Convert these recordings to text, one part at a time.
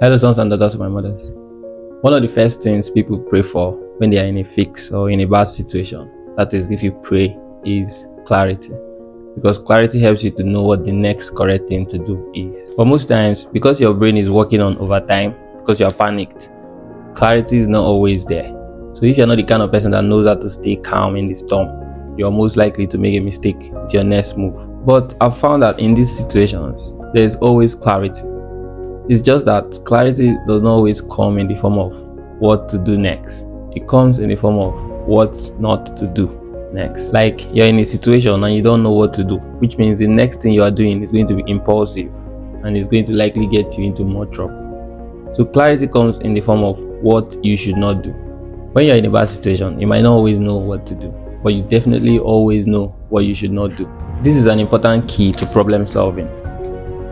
Hello, sons and daughters of my mothers. One of the first things people pray for when they are in a fix or in a bad situation, that is, if you pray, is clarity. Because clarity helps you to know what the next correct thing to do is. But most times, because your brain is working on overtime, because you are panicked, clarity is not always there. So if you're not the kind of person that knows how to stay calm in the storm, you're most likely to make a mistake with your next move. But I've found that in these situations, there is always clarity. It's just that clarity does not always come in the form of what to do next. It comes in the form of what not to do next. Like you're in a situation and you don't know what to do, which means the next thing you are doing is going to be impulsive and it's going to likely get you into more trouble. So clarity comes in the form of what you should not do. When you're in a bad situation, you might not always know what to do, but you definitely always know what you should not do. This is an important key to problem solving.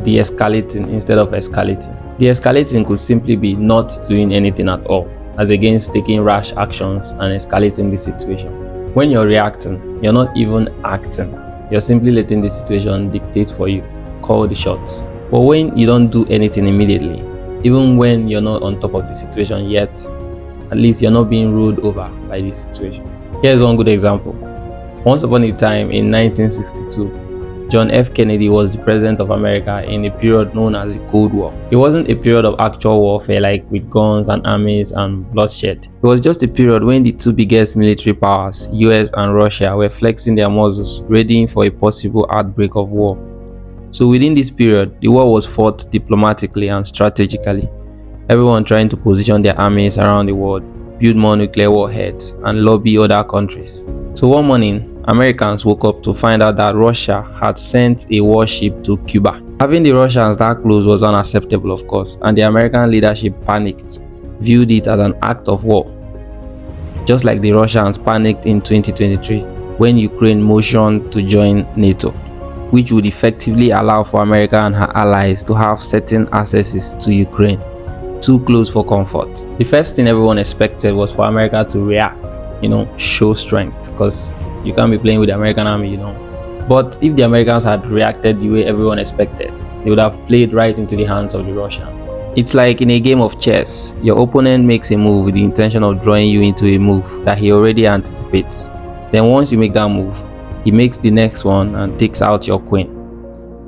De-escalating instead of escalating. De-escalating could simply be not doing anything at all, as against taking rash actions and escalating the situation. When you're reacting, you're not even acting. You're simply letting the situation dictate for you, call the shots. But when you don't do anything immediately, even when you're not on top of the situation yet, at least you're not being ruled over by the situation. Here's one good example. Once upon a time in 1962, John F. Kennedy was the president of America in a period known as the Cold War. It wasn't a period of actual warfare like with guns and armies and bloodshed. It was just a period when the two biggest military powers, US and Russia, were flexing their muscles, readying for a possible outbreak of war. So within this period, the war was fought diplomatically and strategically, everyone trying to position their armies around the world, build more nuclear warheads, and lobby other countries. So one morning, Americans woke up to find out that Russia had sent a warship to Cuba. Having the Russians that close was unacceptable, of course, and the American leadership panicked, viewed it as an act of war. Just like the Russians panicked in 2023 when Ukraine motioned to join NATO, which would effectively allow for America and her allies to have certain accesses to Ukraine, too close for comfort. The first thing everyone expected was for America to react, show strength, because you can't be playing with the American army, But if the Americans had reacted the way everyone expected, they would have played right into the hands of the Russians. It's like in a game of chess, your opponent makes a move with the intention of drawing you into a move that he already anticipates. Then once you make that move, he makes the next one and takes out your queen.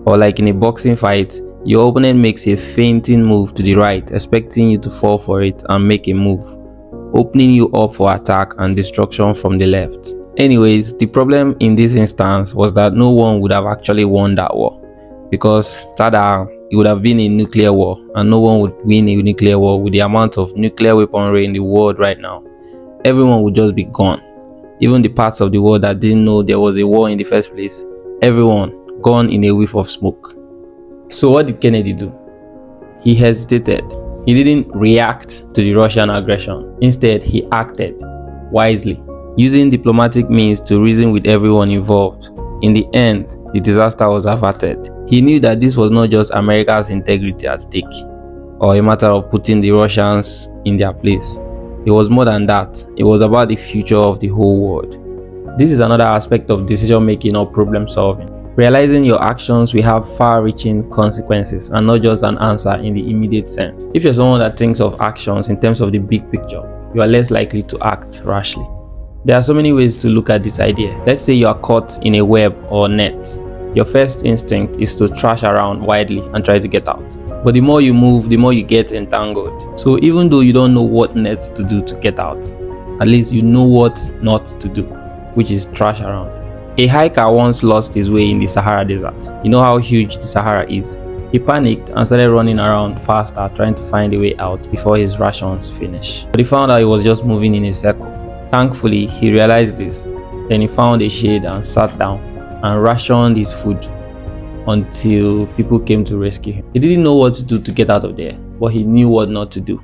Or like in a boxing fight, your opponent makes a feinting move to the right, expecting you to fall for it and make a move, opening you up for attack and destruction from the left. Anyways, the problem in this instance was that no one would have actually won that war, because tada, it would have been a nuclear war, and no one would win a nuclear war with the amount of nuclear weaponry in the world right now. Everyone would just be gone. Even the parts of the world that didn't know there was a war in the first place, everyone gone in a whiff of smoke. So what did Kennedy do? He hesitated. He didn't react to the Russian aggression. Instead, he acted wisely, using diplomatic means to reason with everyone involved. In the end, the disaster was averted. He knew that this was not just America's integrity at stake, or a matter of putting the Russians in their place. It was more than that. It was about the future of the whole world. This is another aspect of decision making or problem solving. Realizing your actions will have far-reaching consequences and not just an answer in the immediate sense. If you're someone that thinks of actions in terms of the big picture, you are less likely to act rashly. There are so many ways to look at this idea. Let's say you are caught in a web or net. Your first instinct is to thrash around widely and try to get out. But the more you move, the more you get entangled. So even though you don't know what next to do to get out, at least you know what not to do, which is thrash around. A hiker once lost his way in the Sahara Desert. You know how huge the Sahara is. He panicked and started running around faster, trying to find a way out before his rations finished. But he found out he was just moving in a circle. Thankfully, he realized this. Then he found a shade and sat down and rationed his food until people came to rescue him. He didn't know what to do to get out of there, but he knew what not to do,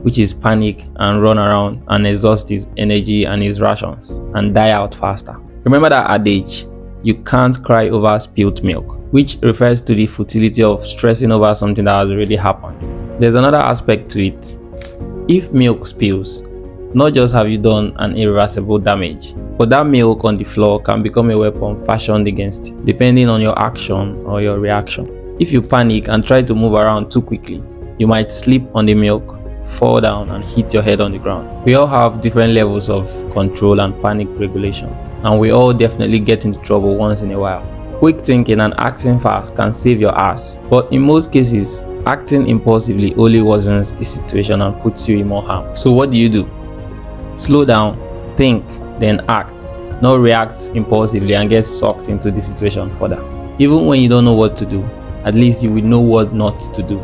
which is panic and run around and exhaust his energy and his rations and die out faster. Remember that adage, you can't cry over spilt milk, which refers to the futility of stressing over something that has already happened. There's another aspect to it. If milk spills, not just have you done an irreversible damage, but that milk on the floor can become a weapon fashioned against you, depending on your action or your reaction. If you panic and try to move around too quickly, You might slip on the milk, fall down, and hit your head on the ground. We all have different levels of control and panic regulation, and we all definitely get into trouble once in a while. Quick thinking and acting fast can save your ass, but in most cases, acting impulsively only worsens the situation and puts you in more harm. So what do? Slow down, think, then act. Not react impulsively and get sucked into the situation further. Even when you don't know what to do, at least you will know what not to do.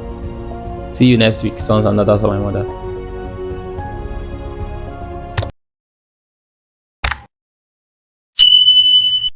See you next week, sons and daughters of my mothers.